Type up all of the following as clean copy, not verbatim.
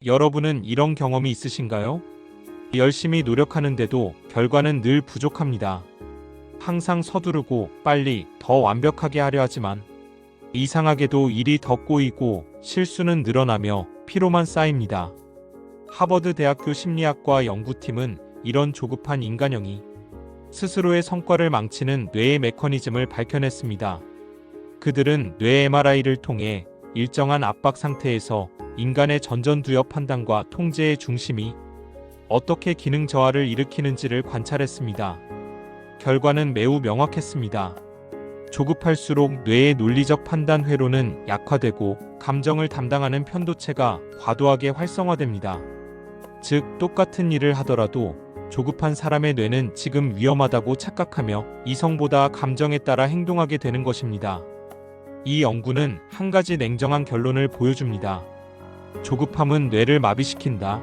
여러분은 이런 경험이 있으신가요? 열심히 노력하는데도 결과는 늘 부족합니다. 항상 서두르고 빨리 더 완벽하게 하려 하지만 이상하게도 일이 더 꼬이고 실수는 늘어나며 피로만 쌓입니다. 하버드 대학교 심리학과 연구팀은 이런 조급한 인간형이 스스로의 성과를 망치는 뇌의 메커니즘을 밝혀냈습니다. 그들은 뇌 MRI를 통해 일정한 압박 상태에서 인간의 전전두엽 판단과 통제의 중심이 어떻게 기능 저하를 일으키는지를 관찰했습니다. 결과는 매우 명확했습니다. 조급할수록 뇌의 논리적 판단 회로는 약화되고 감정을 담당하는 편도체가 과도하게 활성화됩니다. 즉, 똑같은 일을 하더라도 조급한 사람의 뇌는 지금 위험하다고 착각하며 이성보다 감정에 따라 행동하게 되는 것입니다. 이 연구는 한 가지 냉정한 결론을 보여줍니다. 조급함은 뇌를 마비시킨다.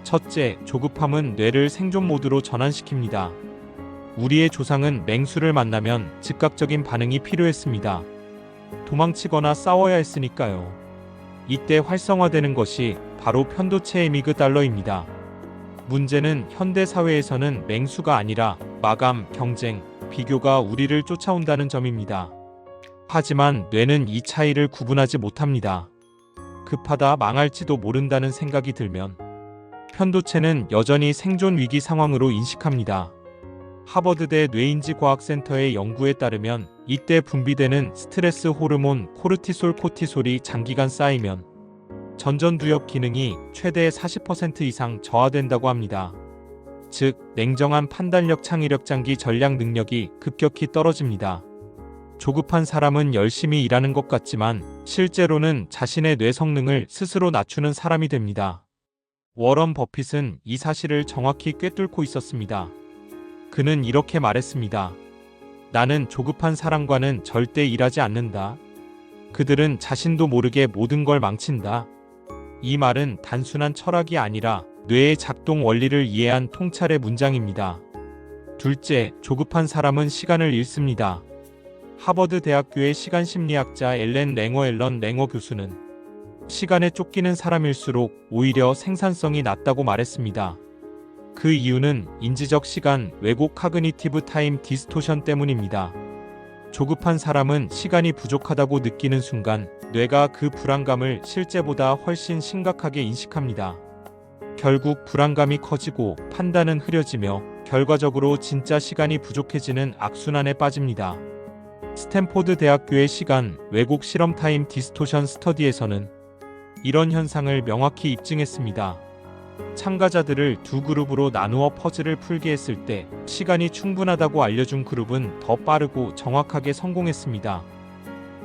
첫째, 조급함은 뇌를 생존 모드로 전환시킵니다. 우리의 조상은 맹수를 만나면 즉각적인 반응이 필요했습니다. 도망치거나 싸워야 했으니까요. 이때 활성화되는 것이 바로 편도체의 미그달러입니다. 문제는 현대 사회에서는 맹수가 아니라 마감, 경쟁, 비교가 우리를 쫓아온다는 점입니다. 하지만 뇌는 이 차이를 구분하지 못합니다. 급하다 망할지도 모른다는 생각이 들면 편도체는 여전히 생존 위기 상황으로 인식합니다. 하버드대 뇌인지과학센터의 연구에 따르면 이때 분비되는 스트레스 호르몬 코르티솔이 장기간 쌓이면 전전두엽 기능이 최대 40% 이상 저하된다고 합니다. 즉, 냉정한 판단력, 창의력, 장기 전략 능력이 급격히 떨어집니다. 조급한 사람은 열심히 일하는 것 같지만 실제로는 자신의 뇌 성능을 스스로 낮추는 사람이 됩니다. 워런 버핏은 이 사실을 정확히 꿰뚫고 있었습니다. 그는 이렇게 말했습니다. 나는 조급한 사람과는 절대 일하지 않는다. 그들은 자신도 모르게 모든 걸 망친다. 이 말은 단순한 철학이 아니라 뇌의 작동 원리를 이해한 통찰의 문장입니다. 둘째, 조급한 사람은 시간을 잃습니다. 하버드 대학교의 시간심리학자 앨런 랭어 교수는 시간에 쫓기는 사람일수록 오히려 생산성이 낮다고 말했습니다. 그 이유는 인지적 시간 왜곡 카그니티브 타임 디스토션 때문입니다. 조급한 사람은 시간이 부족하다고 느끼는 순간 뇌가 그 불안감을 실제보다 훨씬 심각하게 인식합니다. 결국 불안감이 커지고 판단은 흐려지며 결과적으로 진짜 시간이 부족해지는 악순환에 빠집니다. 스탠포드 대학교의 시간 왜곡 실험 타임 디스토션 스터디에서는 이런 현상을 명확히 입증했습니다. 참가자들을 두 그룹으로 나누어 퍼즐을 풀게 했을 때 시간이 충분하다고 알려준 그룹은 더 빠르고 정확하게 성공했습니다.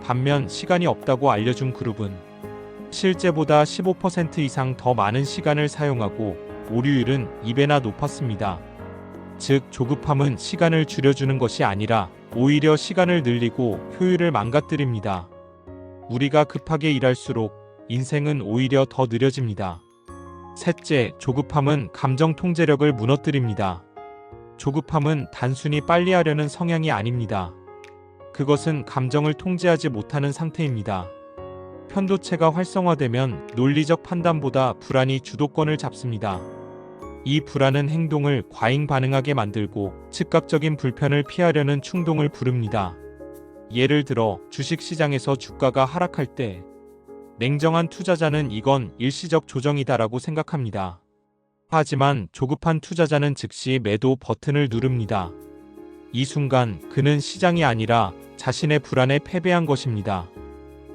반면 시간이 없다고 알려준 그룹은 실제보다 15% 이상 더 많은 시간을 사용하고 오류율은 2배나 높았습니다. 즉, 조급함은 시간을 줄여주는 것이 아니라 오히려 시간을 늘리고 효율을 망가뜨립니다. 우리가 급하게 일할수록 인생은 오히려 더 느려집니다. 셋째, 조급함은 감정 통제력을 무너뜨립니다. 조급함은 단순히 빨리 하려는 성향이 아닙니다. 그것은 감정을 통제하지 못하는 상태입니다. 편도체가 활성화되면 논리적 판단보다 불안이 주도권을 잡습니다. 이 불안은 행동을 과잉 반응하게 만들고 즉각적인 불편을 피하려는 충동을 부릅니다. 예를 들어 주식시장에서 주가가 하락할 때 냉정한 투자자는 이건 일시적 조정이다라고 생각합니다. 하지만 조급한 투자자는 즉시 매도 버튼을 누릅니다. 이 순간 그는 시장이 아니라 자신의 불안에 패배한 것입니다.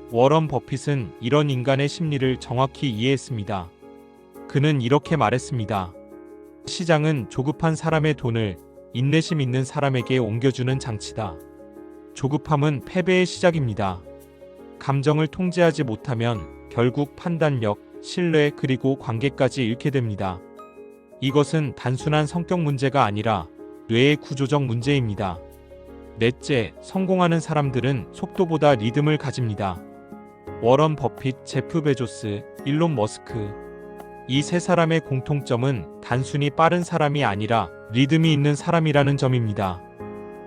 워런 버핏은 이런 인간의 심리를 정확히 이해했습니다. 그는 이렇게 말했습니다. 시장은 조급한 사람의 돈을 인내심 있는 사람에게 옮겨주는 장치다. 조급함은 패배의 시작입니다. 감정을 통제하지 못하면 결국 판단력, 신뢰 그리고 관계까지 잃게 됩니다. 이것은 단순한 성격 문제가 아니라 뇌의 구조적 문제입니다. 넷째, 성공하는 사람들은 속도보다 리듬을 가집니다. 워런 버핏, 제프 베조스, 일론 머스크. 이 세 사람의 공통점은 단순히 빠른 사람이 아니라 리듬이 있는 사람이라는 점입니다.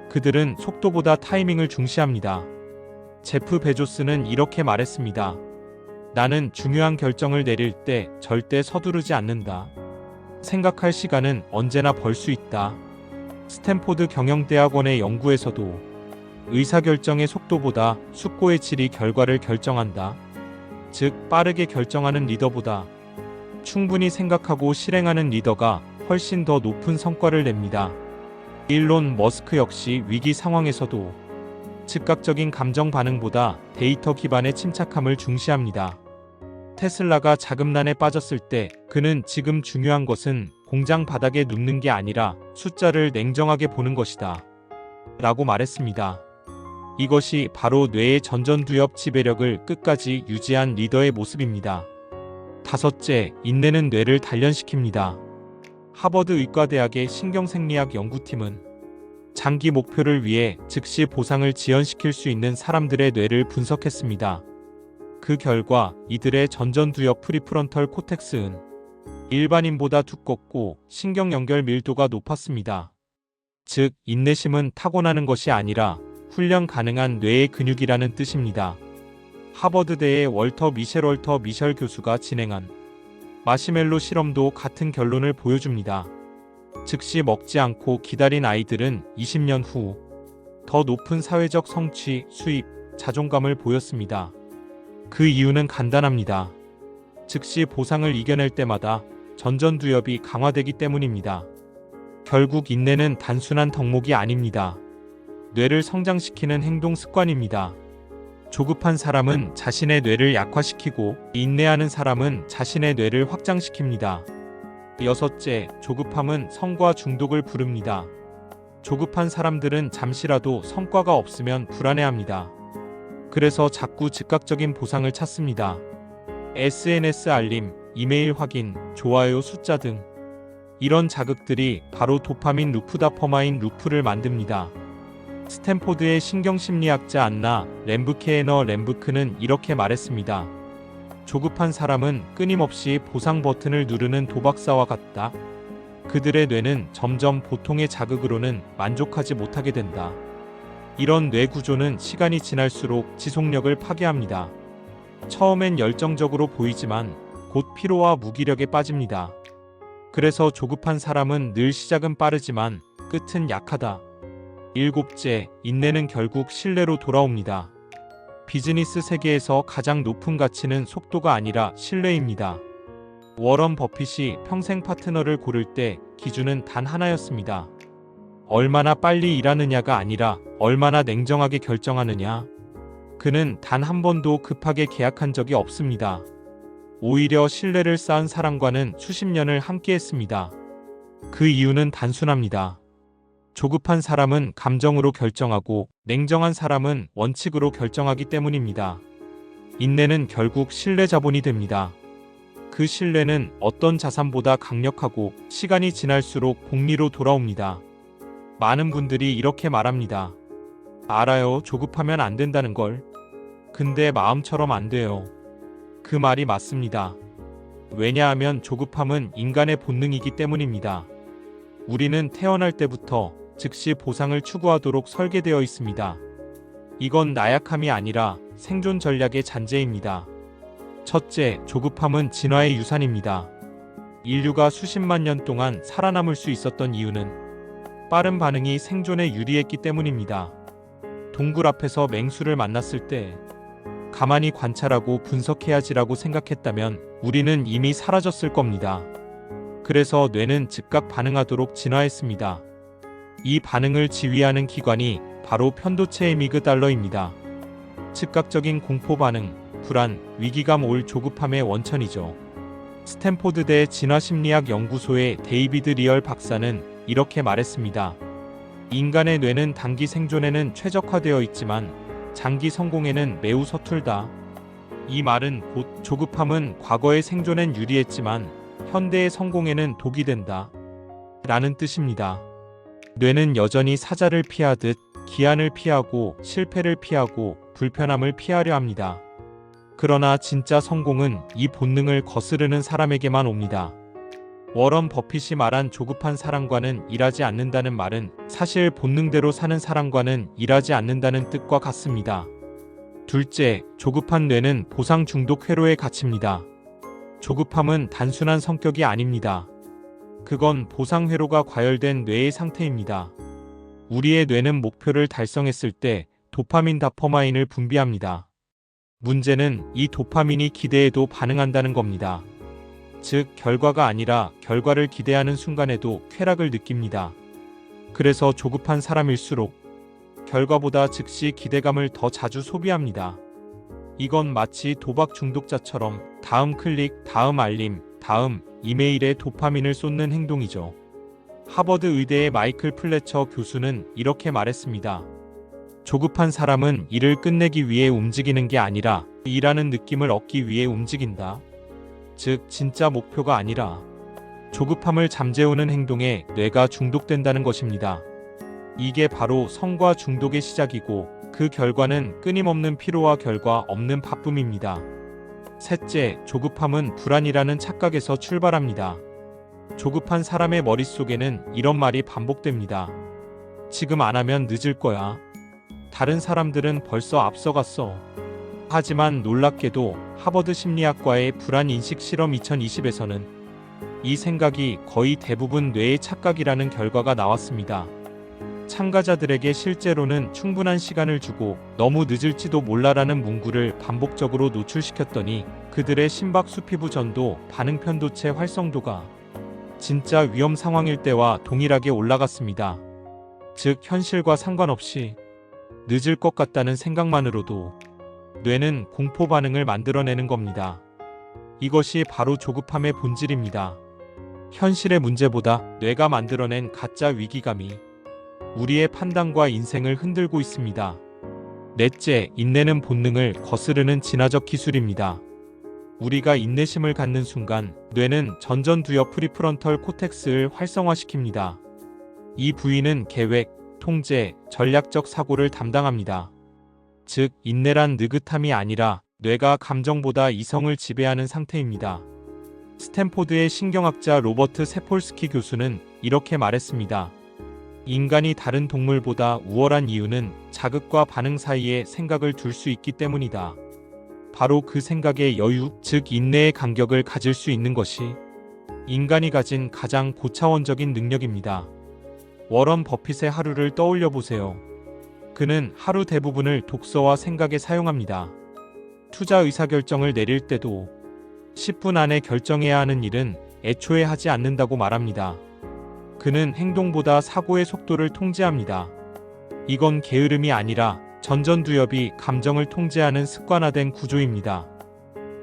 그들은 속도보다 타이밍을 중시합니다. 제프 베조스는 이렇게 말했습니다. 나는 중요한 결정을 내릴 때 절대 서두르지 않는다. 생각할 시간은 언제나 벌 수 있다. 스탠포드 경영대학원의 연구에서도 의사결정의 속도보다 숙고의 질이 결과를 결정한다. 즉, 빠르게 결정하는 리더보다 충분히 생각하고 실행하는 리더가 훨씬 더 높은 성과를 냅니다. 일론 머스크 역시 위기 상황에서도 즉각적인 감정 반응보다 데이터 기반의 침착함을 중시합니다. 테슬라가 자금난에 빠졌을 때 그는 지금 중요한 것은 공장 바닥에 눕는 게 아니라 숫자를 냉정하게 보는 것이다 라고 말했습니다. 이것이 바로 뇌의 전전두엽 지배력을 끝까지 유지한 리더의 모습입니다. 다섯째, 인내는 뇌를 단련시킵니다. 하버드 의과대학의 신경생리학 연구팀은 장기 목표를 위해 즉시 보상을 지연시킬 수 있는 사람들의 뇌를 분석했습니다. 그 결과 이들의 전전두엽 프리프론털 코텍스는 일반인보다 두껍고 신경 연결 밀도가 높았습니다. 즉, 인내심은 타고나는 것이 아니라 훈련 가능한 뇌의 근육이라는 뜻입니다. 하버드대의 월터 미셸 교수가 진행한 마시멜로 실험도 같은 결론을 보여줍니다. 즉시 먹지 않고 기다린 아이들은 20년 후 더 높은 사회적 성취, 수입, 자존감을 보였습니다. 그 이유는 간단합니다. 즉시 보상을 이겨낼 때마다 전전두엽이 강화되기 때문입니다. 결국 인내는 단순한 덕목이 아닙니다. 뇌를 성장시키는 행동 습관입니다. 조급한 사람은 자신의 뇌를 약화시키고 인내하는 사람은 자신의 뇌를 확장시킵니다. 여섯째, 조급함은 성과 중독을 부릅니다. 조급한 사람들은 잠시라도 성과가 없으면 불안해합니다. 그래서 자꾸 즉각적인 보상을 찾습니다. SNS 알림, 이메일 확인, 좋아요 숫자 등 이런 자극들이 바로 도파민 루프다퍼마인 루프를 만듭니다. 스탠포드의 신경심리학자 안나 램브케에너 램브크는 이렇게 말했습니다. 조급한 사람은 끊임없이 보상 버튼을 누르는 도박사와 같다. 그들의 뇌는 점점 보통의 자극으로는 만족하지 못하게 된다. 이런 뇌 구조는 시간이 지날수록 지속력을 파괴합니다. 처음엔 열정적으로 보이지만 곧 피로와 무기력에 빠집니다. 그래서 조급한 사람은 늘 시작은 빠르지만 끝은 약하다. 일곱째, 인내는 결국 신뢰로 돌아옵니다. 비즈니스 세계에서 가장 높은 가치는 속도가 아니라 신뢰입니다. 워런 버핏이 평생 파트너를 고를 때 기준은 단 하나였습니다. 얼마나 빨리 일하느냐가 아니라 얼마나 냉정하게 결정하느냐. 그는 단 한 번도 급하게 계약한 적이 없습니다. 오히려 신뢰를 쌓은 사람과는 수십 년을 함께했습니다. 그 이유는 단순합니다. 조급한 사람은 감정으로 결정하고 냉정한 사람은 원칙으로 결정하기 때문입니다. 인내는 결국 신뢰 자본이 됩니다. 그 신뢰는 어떤 자산보다 강력하고 시간이 지날수록 복리로 돌아옵니다. 많은 분들이 이렇게 말합니다. 알아요, 조급하면 안 된다는 걸. 근데 마음처럼 안 돼요. 그 말이 맞습니다. 왜냐하면 조급함은 인간의 본능이기 때문입니다. 우리는 태어날 때부터 즉시 보상을 추구하도록 설계되어 있습니다. 이건 나약함이 아니라 생존 전략의 잔재입니다. 첫째, 조급함은 진화의 유산입니다. 인류가 수십만 년 동안 살아남을 수 있었던 이유는 빠른 반응이 생존에 유리했기 때문입니다. 동굴 앞에서 맹수를 만났을 때 가만히 관찰하고 분석해야지라고 생각했다면 우리는 이미 사라졌을 겁니다. 그래서 뇌는 즉각 반응하도록 진화했습니다. 이 반응을 지휘하는 기관이 바로 편도체의 미그달러입니다. 즉각적인 공포 반응, 불안, 위기감 올 조급함의 원천이죠. 스탠포드대 진화심리학 연구소의 데이비드 리얼 박사는 이렇게 말했습니다. 인간의 뇌는 단기 생존에는 최적화되어 있지만 장기 성공에는 매우 서툴다. 이 말은 곧 조급함은 과거의 생존엔 유리했지만 현대의 성공에는 독이 된다. 라는 뜻입니다. 뇌는 여전히 사자를 피하듯 기한을 피하고 실패를 피하고 불편함을 피하려 합니다. 그러나 진짜 성공은 이 본능을 거스르는 사람에게만 옵니다. 워런 버핏이 말한 조급한 사람과는 일하지 않는다는 말은 사실 본능대로 사는 사람과는 일하지 않는다는 뜻과 같습니다. 둘째, 조급한 뇌는 보상 중독 회로에 갇힙니다. 조급함은 단순한 성격이 아닙니다. 그건 보상 회로가 과열된 뇌의 상태입니다. 우리의 뇌는 목표를 달성했을 때 도파민, 다퍼마인을 분비합니다. 문제는 이 도파민이 기대에도 반응한다는 겁니다. 즉, 결과가 아니라 결과를 기대하는 순간에도 쾌락을 느낍니다. 그래서 조급한 사람일수록 결과보다 즉시 기대감을 더 자주 소비합니다. 이건 마치 도박 중독자처럼 다음 클릭, 다음 알림, 다음 이메일에 도파민을 쏟는 행동이죠. 하버드 의대의 마이클 플래처 교수는 이렇게 말했습니다. 조급한 사람은 일을 끝내기 위해 움직이는 게 아니라 일하는 느낌을 얻기 위해 움직인다. 즉, 진짜 목표가 아니라 조급함을 잠재우는 행동에 뇌가 중독된다는 것입니다. 이게 바로 성과 중독의 시작이고 그 결과는 끊임없는 피로와 결과 없는 바쁨입니다. 셋째, 조급함은 불안이라는 착각에서 출발합니다. 조급한 사람의 머릿속에는 이런 말이 반복됩니다. 지금 안 하면 늦을 거야. 다른 사람들은 벌써 앞서갔어. 하지만 놀랍게도 하버드 심리학과의 불안 인식 실험 2020에서는 이 생각이 거의 대부분 뇌의 착각이라는 결과가 나왔습니다. 참가자들에게 실제로는 충분한 시간을 주고 너무 늦을지도 몰라라는 문구를 반복적으로 노출시켰더니 그들의 심박수피부 전도, 반응 편도체 활성도가 진짜 위험 상황일 때와 동일하게 올라갔습니다. 즉, 현실과 상관없이 늦을 것 같다는 생각만으로도 뇌는 공포 반응을 만들어내는 겁니다. 이것이 바로 조급함의 본질입니다. 현실의 문제보다 뇌가 만들어낸 가짜 위기감이 우리의 판단과 인생을 흔들고 있습니다. 넷째, 인내는 본능을 거스르는 진화적 기술입니다. 우리가 인내심을 갖는 순간 뇌는 전전두엽 프리프론털 코텍스를 활성화시킵니다. 이 부위는 계획, 통제, 전략적 사고를 담당합니다. 즉, 인내란 느긋함이 아니라 뇌가 감정보다 이성을 지배하는 상태입니다. 스탠포드의 신경학자 로버트 세폴스키 교수는 이렇게 말했습니다. 인간이 다른 동물보다 우월한 이유는 자극과 반응 사이에 생각을 둘 수 있기 때문이다. 바로 그 생각의 여유, 즉 인내의 간격을 가질 수 있는 것이 인간이 가진 가장 고차원적인 능력입니다. 워런 버핏의 하루를 떠올려 보세요. 그는 하루 대부분을 독서와 생각에 사용합니다. 투자 의사결정을 내릴 때도 10분 안에 결정해야 하는 일은 애초에 하지 않는다고 말합니다. 그는 행동보다 사고의 속도를 통제합니다. 이건 게으름이 아니라 전전두엽이 감정을 통제하는 습관화된 구조입니다.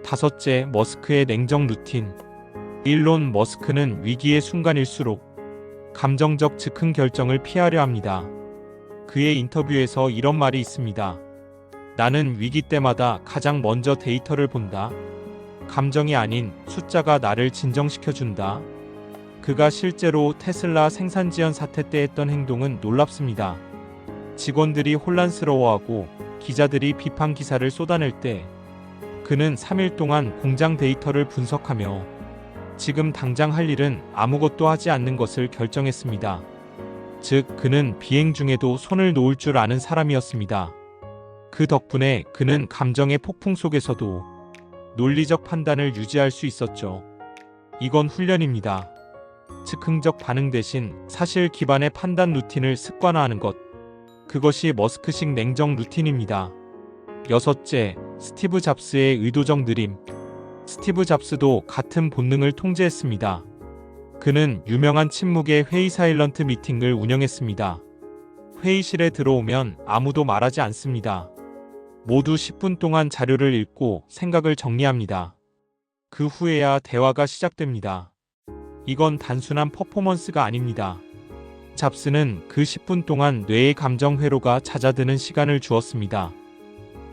다섯째, 머스크의 냉정 루틴. 일론 머스크는 위기의 순간일수록 감정적 즉흥 결정을 피하려 합니다. 그의 인터뷰에서 이런 말이 있습니다. 나는 위기 때마다 가장 먼저 데이터를 본다. 감정이 아닌 숫자가 나를 진정시켜준다. 그가 실제로 테슬라 생산 지연 사태 때 했던 행동은 놀랍습니다. 직원들이 혼란스러워하고 기자들이 비판 기사를 쏟아낼 때 그는 3일 동안 공장 데이터를 분석하며 지금 당장 할 일은 아무것도 하지 않는 것을 결정했습니다. 즉, 그는 비행 중에도 손을 놓을 줄 아는 사람이었습니다. 그 덕분에 그는 감정의 폭풍 속에서도 논리적 판단을 유지할 수 있었죠. 이건 훈련입니다. 즉흥적 반응 대신 사실 기반의 판단 루틴을 습관화하는 것. 그것이 머스크식 냉정 루틴입니다. 여섯째, 스티브 잡스의 의도적 느림. 스티브 잡스도 같은 본능을 통제했습니다. 그는 유명한 침묵의 회의 사일런트 미팅을 운영했습니다. 회의실에 들어오면 아무도 말하지 않습니다. 모두 10분 동안 자료를 읽고 생각을 정리합니다. 그 후에야 대화가 시작됩니다. 이건 단순한 퍼포먼스가 아닙니다. 잡스는 그 10분 동안 뇌의 감정 회로가 잦아드는 시간을 주었습니다.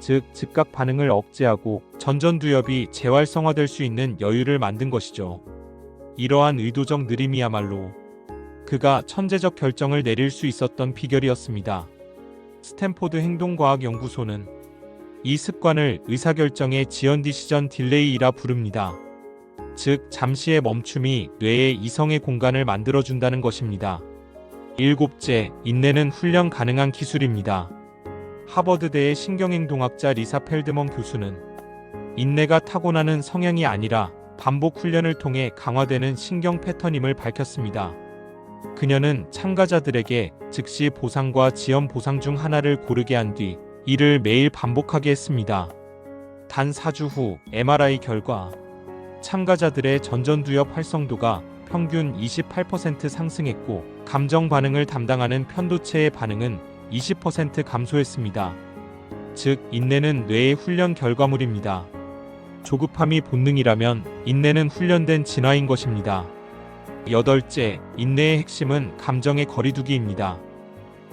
즉, 즉각 반응을 억제하고 전전두엽이 재활성화될 수 있는 여유를 만든 것이죠. 이러한 의도적 느림이야말로 그가 천재적 결정을 내릴 수 있었던 비결이었습니다. 스탠포드 행동과학연구소는 이 습관을 의사결정의 지연 디시전 딜레이이라 부릅니다. 즉, 잠시의 멈춤이 뇌에 이성의 공간을 만들어준다는 것입니다. 일곱째, 인내는 훈련 가능한 기술입니다. 하버드대의 신경행동학자 리사 펠드먼 교수는 인내가 타고나는 성향이 아니라 반복 훈련을 통해 강화되는 신경 패턴임을 밝혔습니다. 그녀는 참가자들에게 즉시 보상과 지연 보상 중 하나를 고르게 한 뒤 이를 매일 반복하게 했습니다. 단 4주 후 MRI 결과 참가자들의 전전두엽 활성도가 평균 28% 상승했고 감정 반응을 담당하는 편도체의 반응은 20% 감소했습니다. 즉, 인내는 뇌의 훈련 결과물입니다. 조급함이 본능이라면 인내는 훈련된 진화인 것입니다. 여덟째, 인내의 핵심은 감정의 거리두기입니다.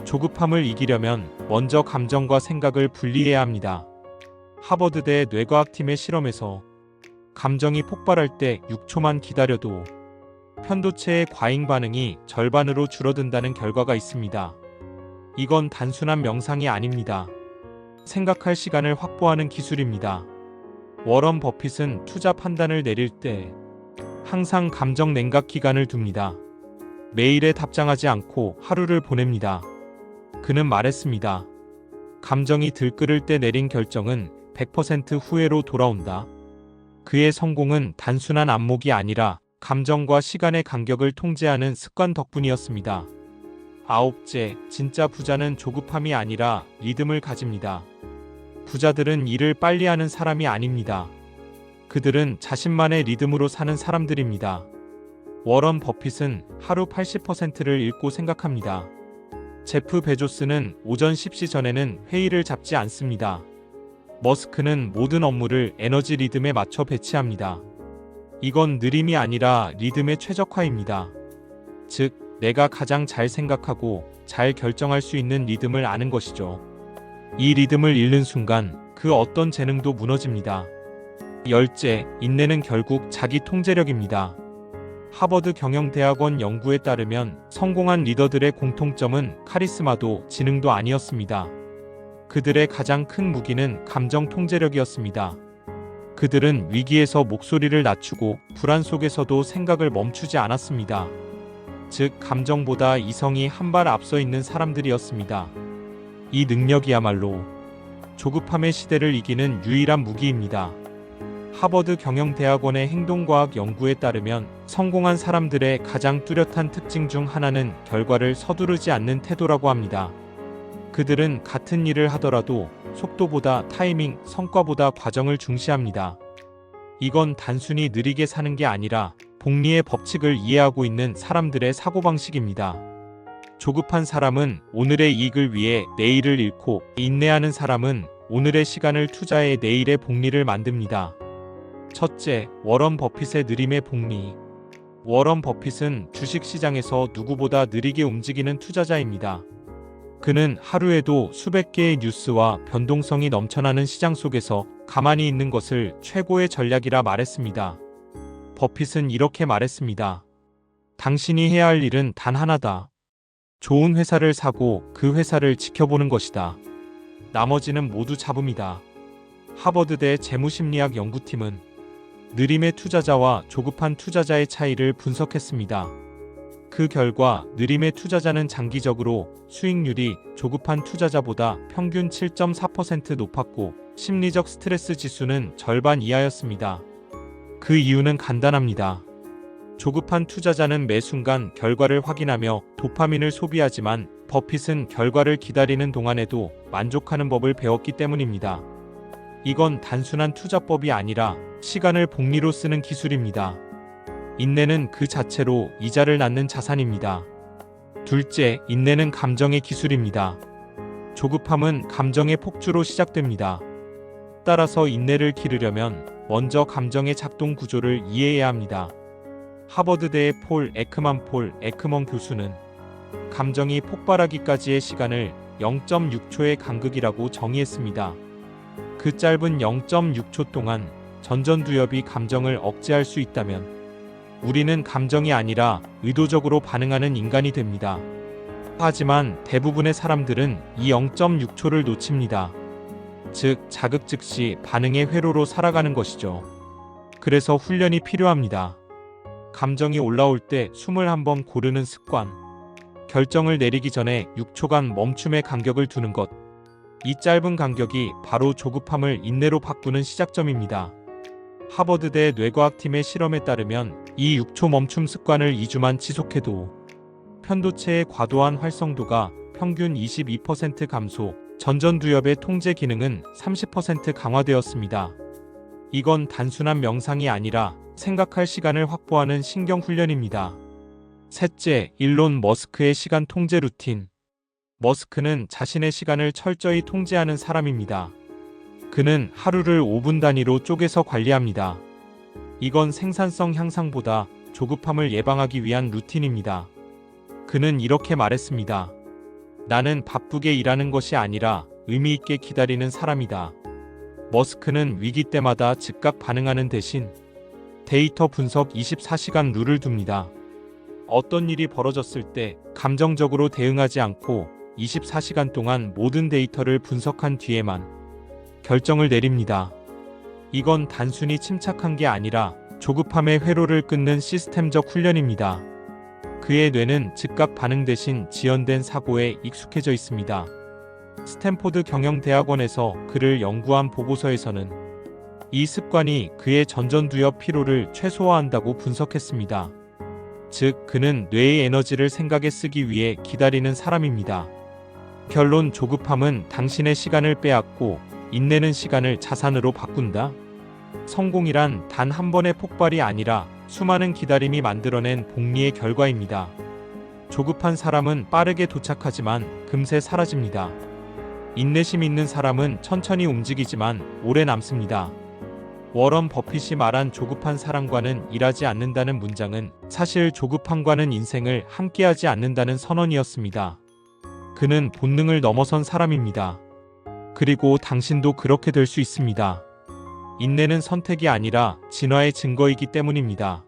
조급함을 이기려면 먼저 감정과 생각을 분리해야 합니다. 하버드대 뇌과학팀의 실험에서 감정이 폭발할 때 6초만 기다려도 편도체의 과잉 반응이 절반으로 줄어든다는 결과가 있습니다. 이건 단순한 명상이 아닙니다. 생각할 시간을 확보하는 기술입니다. 워런 버핏은 투자 판단을 내릴 때 항상 감정 냉각 기간을 둡니다. 메일에 답장하지 않고 하루를 보냅니다. 그는 말했습니다. 감정이 들끓을 때 내린 결정은 100% 후회로 돌아온다. 그의 성공은 단순한 안목이 아니라 감정과 시간의 간격을 통제하는 습관 덕분이었습니다. 아홉째, 진짜 부자는 조급함이 아니라 리듬을 가집니다. 부자들은 일을 빨리 하는 사람이 아닙니다. 그들은 자신만의 리듬으로 사는 사람들입니다. 워런 버핏은 하루 80%를 읽고 생각합니다. 제프 베조스는 오전 10시 전에는 회의를 잡지 않습니다. 머스크는 모든 업무를 에너지 리듬에 맞춰 배치합니다. 이건 느림이 아니라 리듬의 최적화입니다. 즉, 내가 가장 잘 생각하고 잘 결정할 수 있는 리듬을 아는 것이죠. 이 리듬을 잃는 순간 그 어떤 재능도 무너집니다. 열째, 인내는 결국 자기 통제력입니다. 하버드 경영대학원 연구에 따르면 성공한 리더들의 공통점은 카리스마도 지능도 아니었습니다. 그들의 가장 큰 무기는 감정 통제력이었습니다. 그들은 위기에서 목소리를 낮추고 불안 속에서도 생각을 멈추지 않았습니다. 즉, 감정보다 이성이 한 발 앞서 있는 사람들이었습니다. 이 능력이야말로 조급함의 시대를 이기는 유일한 무기입니다. 하버드 경영대학원의 행동과학 연구에 따르면 성공한 사람들의 가장 뚜렷한 특징 중 하나는 결과를 서두르지 않는 태도라고 합니다. 그들은 같은 일을 하더라도 속도보다 타이밍, 성과보다 과정을 중시합니다. 이건 단순히 느리게 사는 게 아니라 복리의 법칙을 이해하고 있는 사람들의 사고방식입니다. 조급한 사람은 오늘의 이익을 위해 내일을 잃고, 인내하는 사람은 오늘의 시간을 투자해 내일의 복리를 만듭니다. 첫째, 워런 버핏의 느림의 복리. 워런 버핏은 주식시장에서 누구보다 느리게 움직이는 투자자입니다. 그는 하루에도 수백 개의 뉴스와 변동성이 넘쳐나는 시장 속에서 가만히 있는 것을 최고의 전략이라 말했습니다. 버핏은 이렇게 말했습니다. 당신이 해야 할 일은 단 하나다. 좋은 회사를 사고 그 회사를 지켜보는 것이다. 나머지는 모두 잡음이다. 하버드대 재무심리학 연구팀은 느림의 투자자와 조급한 투자자의 차이를 분석했습니다. 그 결과 느림의 투자자는 장기적으로 수익률이 조급한 투자자보다 평균 7.4% 높았고 심리적 스트레스 지수는 절반 이하였습니다. 그 이유는 간단합니다. 조급한 투자자는 매 순간 결과를 확인하며 도파민을 소비하지만 버핏은 결과를 기다리는 동안에도 만족하는 법을 배웠기 때문입니다. 이건 단순한 투자법이 아니라 시간을 복리로 쓰는 기술입니다. 인내는 그 자체로 이자를 낳는 자산입니다. 둘째, 인내는 감정의 기술입니다. 조급함은 감정의 폭주로 시작됩니다. 따라서 인내를 기르려면 먼저 감정의 작동 구조를 이해해야 합니다. 하버드대의 폴 에크먼 교수는 감정이 폭발하기까지의 시간을 0.6초의 간극이라고 정의했습니다. 그 짧은 0.6초 동안 전전두엽이 감정을 억제할 수 있다면 우리는 감정이 아니라 의도적으로 반응하는 인간이 됩니다. 하지만 대부분의 사람들은 이 0.6초를 놓칩니다. 즉, 자극 즉시 반응의 회로로 살아가는 것이죠. 그래서 훈련이 필요합니다. 감정이 올라올 때 숨을 한번 고르는 습관, 결정을 내리기 전에 6초간 멈춤의 간격을 두는 것, 이 짧은 간격이 바로 조급함을 인내로 바꾸는 시작점입니다. 하버드대 뇌과학팀의 실험에 따르면 이 6초 멈춤 습관을 2주만 지속해도 편도체의 과도한 활성도가 평균 22% 감소, 전전두엽의 통제 기능은 30% 강화되었습니다. 이건 단순한 명상이 아니라 생각할 시간을 확보하는 신경 훈련입니다. 셋째, 일론 머스크의 시간 통제 루틴. 머스크는 자신의 시간을 철저히 통제하는 사람입니다. 그는 하루를 5분 단위로 쪼개서 관리합니다. 이건 생산성 향상보다 조급함을 예방하기 위한 루틴입니다. 그는 이렇게 말했습니다. 나는 바쁘게 일하는 것이 아니라 의미 있게 기다리는 사람이다. 머스크는 위기 때마다 즉각 반응하는 대신 데이터 분석 24시간 룰을 둡니다. 어떤 일이 벌어졌을 때 감정적으로 대응하지 않고 24시간 동안 모든 데이터를 분석한 뒤에만 결정을 내립니다. 이건 단순히 침착한 게 아니라 조급함의 회로를 끊는 시스템적 훈련입니다. 그의 뇌는 즉각 반응 대신 지연된 사고에 익숙해져 있습니다. 스탠포드 경영대학원에서 그를 연구한 보고서에서는 이 습관이 그의 전전두엽 피로를 최소화한다고 분석했습니다. 즉, 그는 뇌의 에너지를 생각에 쓰기 위해 기다리는 사람입니다. 결론, 조급함은 당신의 시간을 빼앗고 인내는 시간을 자산으로 바꾼다. 성공이란 단 한 번의 폭발이 아니라 수많은 기다림이 만들어낸 복리의 결과입니다. 조급한 사람은 빠르게 도착하지만 금세 사라집니다. 인내심 있는 사람은 천천히 움직이지만 오래 남습니다. 워런 버핏이 말한 조급한 사람과는 일하지 않는다는 문장은 사실 조급함과는 인생을 함께하지 않는다는 선언이었습니다. 그는 본능을 넘어선 사람입니다. 그리고 당신도 그렇게 될 수 있습니다. 인내는 선택이 아니라 진화의 증거이기 때문입니다.